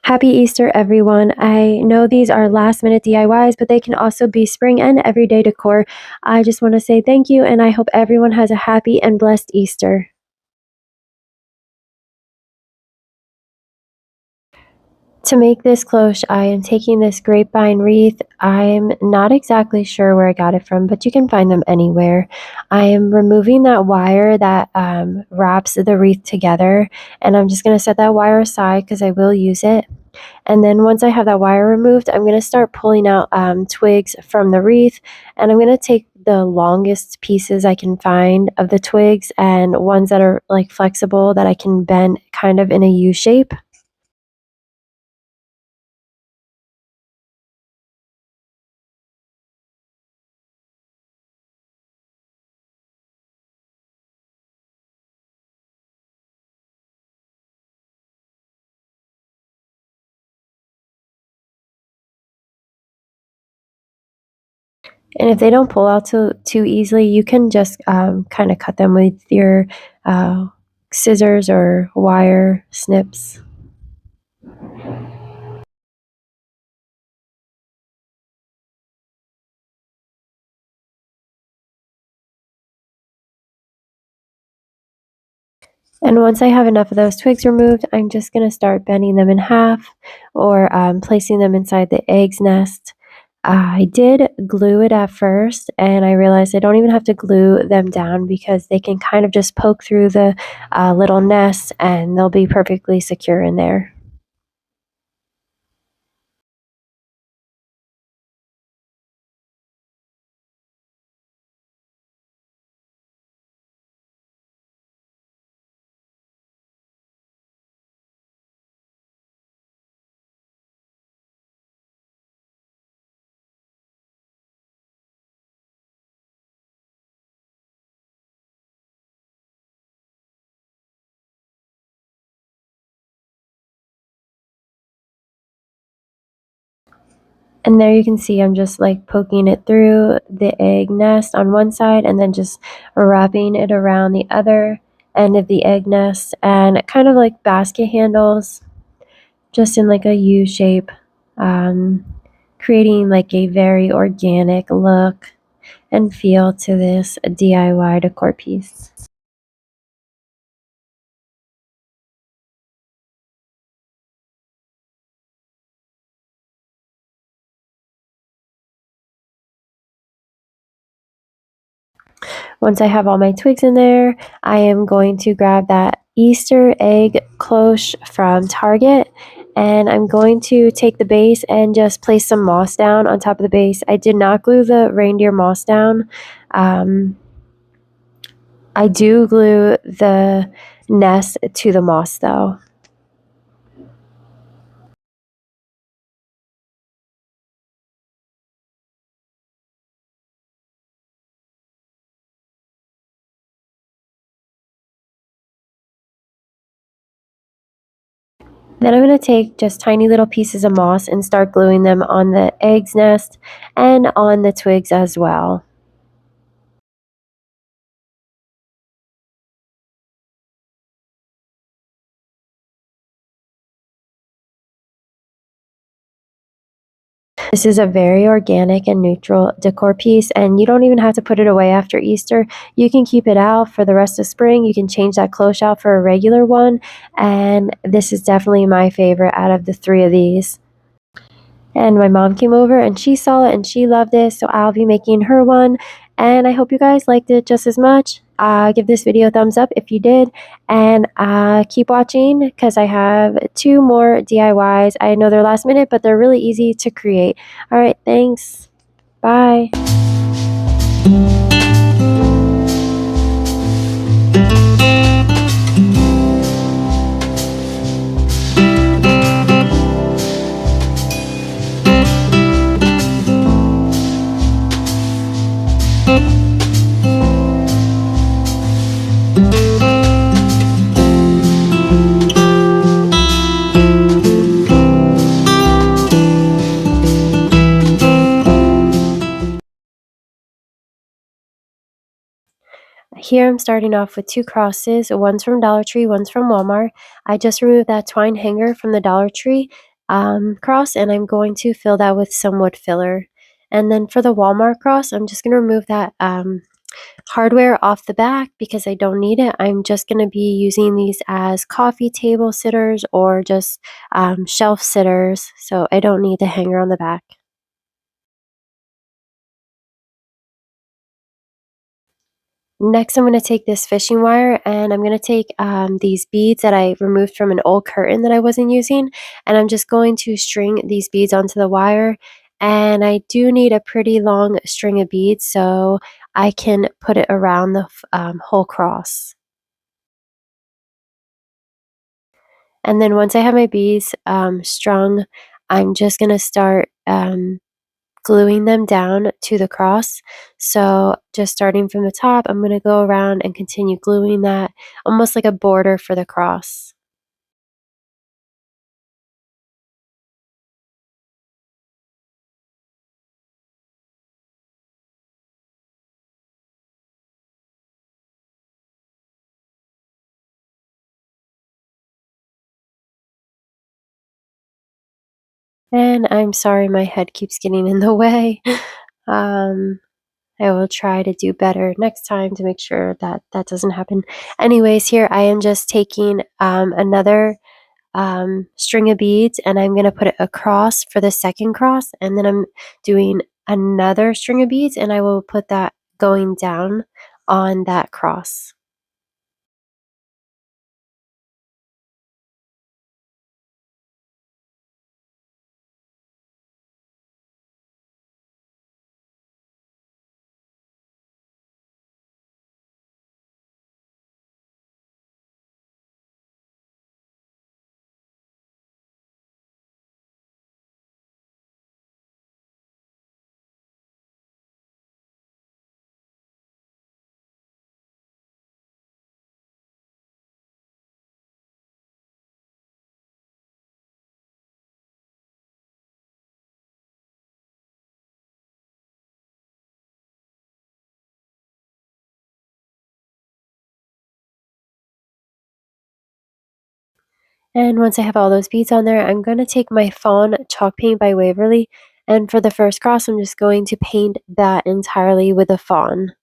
Happy Easter, everyone. I know these are last minute DIYs, but they can also be spring and everyday decor. I just want to say thank you, and I hope everyone has a happy and blessed Easter. To make this cloche, I am taking this grapevine wreath. I'm not exactly sure where I got it from, but you can find them anywhere. I am removing that wire that wraps the wreath together, and I'm just going to set that wire aside because I will use it. And then once I have that wire removed, I'm going to start pulling out twigs from the wreath, and I'm going to take the longest pieces I can find of the twigs and ones that are like flexible that I can bend kind of in a U shape. And if they don't pull out too easily, you can just kind of cut them with your uh, scissors or wire snips. And once I have enough of those twigs removed, I'm just going to start bending them in half or placing them inside the egg's nest. I did glue it at first, and I realized I don't even have to glue them down because they can kind of just poke through the little nest and they'll be perfectly secure in there. And there you can see I'm just like poking it through the egg nest on one side and then just wrapping it around the other end of the egg nest and kind of like basket handles just in like a U shape, um, creating like a very organic look and feel to this DIY decor piece. Once I have all my twigs in there, I am going to grab that Easter egg cloche from Target, and I'm going to take the base and just place some moss down on top of the base. I did not glue the reindeer moss down. Um, I do glue the nest to the moss though. Then I'm going to take just tiny little pieces of moss and start gluing them on the egg's nest and on the twigs as well. This is a very organic and neutral decor piece, and you don't even have to put it away after Easter. You can keep it out for the rest of spring. You can change that cloche out for a regular one, and this is definitely my favorite out of the three of these. And my mom came over and she saw it and she loved it, so I'll be making her one. And I hope you guys liked it just as much. Give this video a thumbs up if you did, and keep watching because I have two more DIYs. I know they're last minute, but they're really easy to create. All right, thanks. Bye. Here I'm starting off with two crosses. One's from Dollar Tree, one's from Walmart. I just removed that twine hanger from the Dollar Tree, cross, and I'm going to fill that with some wood filler. And then for the Walmart cross, I'm just going to remove that hardware off the back because I don't need it. I'm just going to be using these as coffee table sitters or just shelf sitters, so I don't need the hanger on the back. Next, I'm going to take this fishing wire and I'm going to take these beads that I removed from an old curtain that I wasn't using, and I'm just going to string these beads onto the wire. And I do need a pretty long string of beads so I can put it around the whole cross. And then once I have my beads strung, I'm just going to start gluing them down to the cross. So just starting from the top, I'm going to go around and continue gluing that almost like a border for the cross. And I'm sorry my head keeps getting in the way. Um, I will try to do better next time to make sure that that doesn't happen. Anyways, here I am just taking another string of beads and I'm going to put it across for the second cross, and then I'm doing another string of beads and I will put that going down on that cross. And once I have all those beads on there, I'm going to take my Fawn chalk paint by Waverly, and for the first cross I'm just going to paint that entirely with a fawn.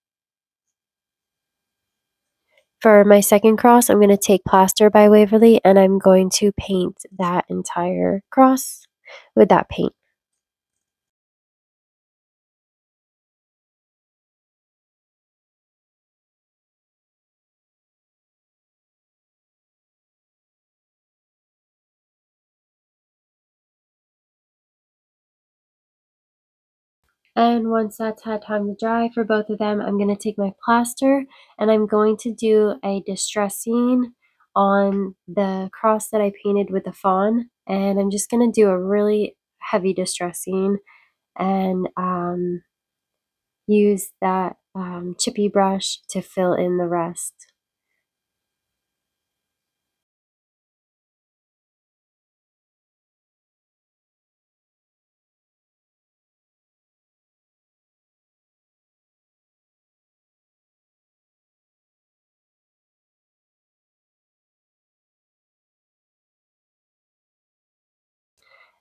For my second cross, I'm going to take Plaster by Waverly and I'm going to paint that entire cross with that paint. And once that's had time to dry for both of them, I'm going to take my plaster and I'm going to do a distressing on the cross that I painted with the fawn. And I'm just going to do a really heavy distressing and use that chippy brush to fill in the rest.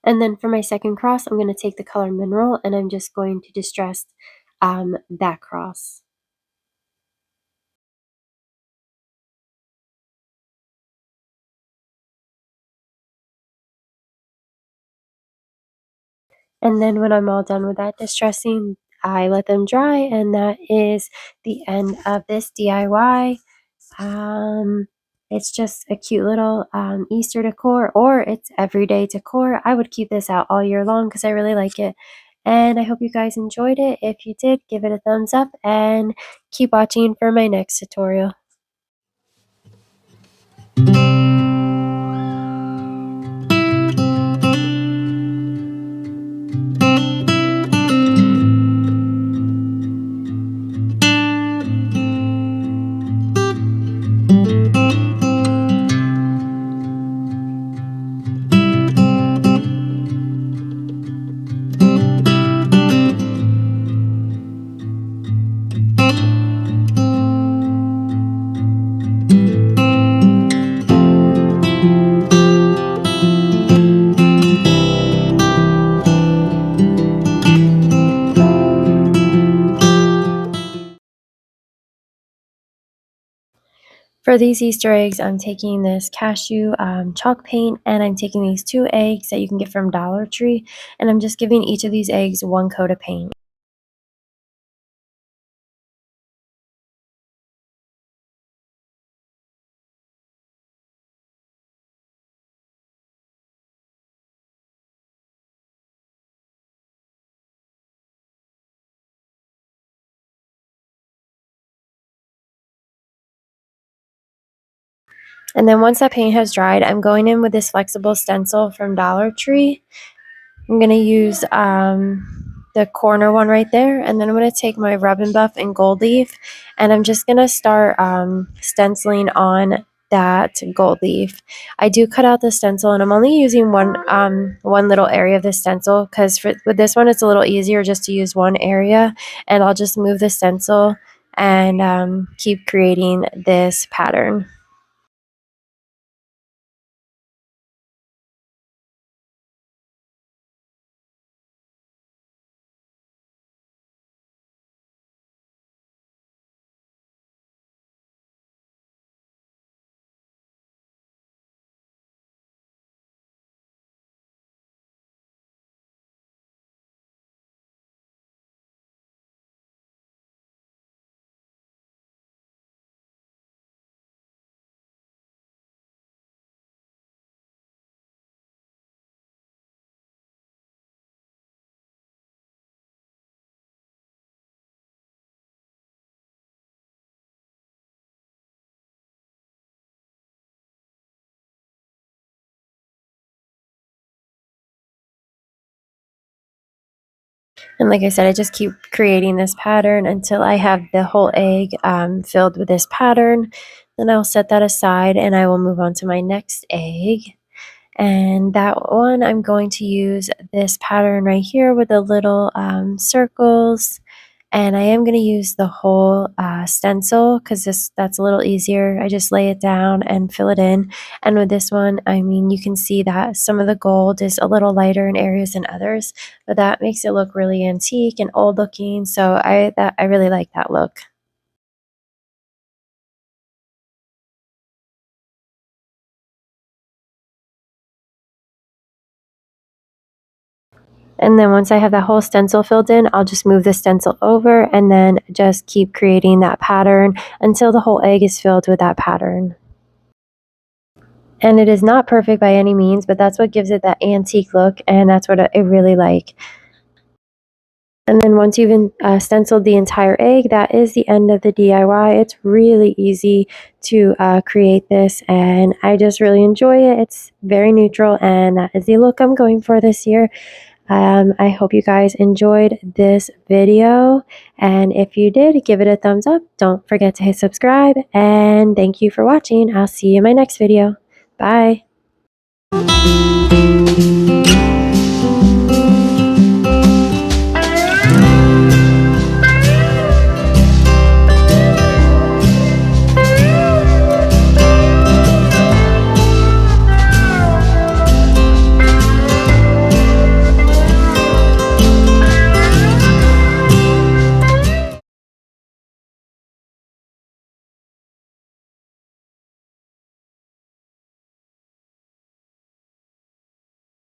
And then for my second cross, I'm going to take the color Mineral and I'm just going to distress that cross. And then when I'm all done with that distressing, I let them dry, and that is the end of this DIY. Um, it's just a cute little Easter decor, or it's everyday decor. I would keep this out all year long because I really like it. And I hope you guys enjoyed it. If you did, give it a thumbs up and keep watching for my next tutorial. For these Easter eggs, I'm taking this cashew chalk paint, and I'm taking these 2 eggs that you can get from Dollar Tree, and I'm just giving each of these eggs 1 coat of paint. And then once that paint has dried, I'm going in with this flexible stencil from Dollar Tree. I'm going to use the corner one right there, and then I'm going to take my Rub and Buff and Gold Leaf, and I'm just going to start stenciling on that gold leaf. I do cut out the stencil, and I'm only using one little area of the stencil, because with this one it's a little easier just to use one area, and I'll just move the stencil and keep creating this pattern. And like I said, I just keep creating this pattern until I have the whole egg filled with this pattern. Then I'll set that aside and I will move on to my next egg. And that one, I'm going to use this pattern right here with the little circles. And I am going to use the whole stencil because that's a little easier. I just lay it down and fill it in. And with this one, I mean, you can see that some of the gold is a little lighter in areas than others, but that makes it look really antique and old looking. So I really like that look. And then once I have that whole stencil filled in, I'll just move the stencil over and then just keep creating that pattern until the whole egg is filled with that pattern. And it is not perfect by any means, but that's what gives it that antique look, and that's what I really like. And then once you've stenciled the entire egg, that is the end of the DIY. It's really easy to create this, and I just really enjoy it. It's very neutral, and that is the look I'm going for this year. I hope you guys enjoyed this video, and if you did, give it a thumbs up. Don't forget to hit subscribe, and thank you for watching. I'll see you in my next video. Bye.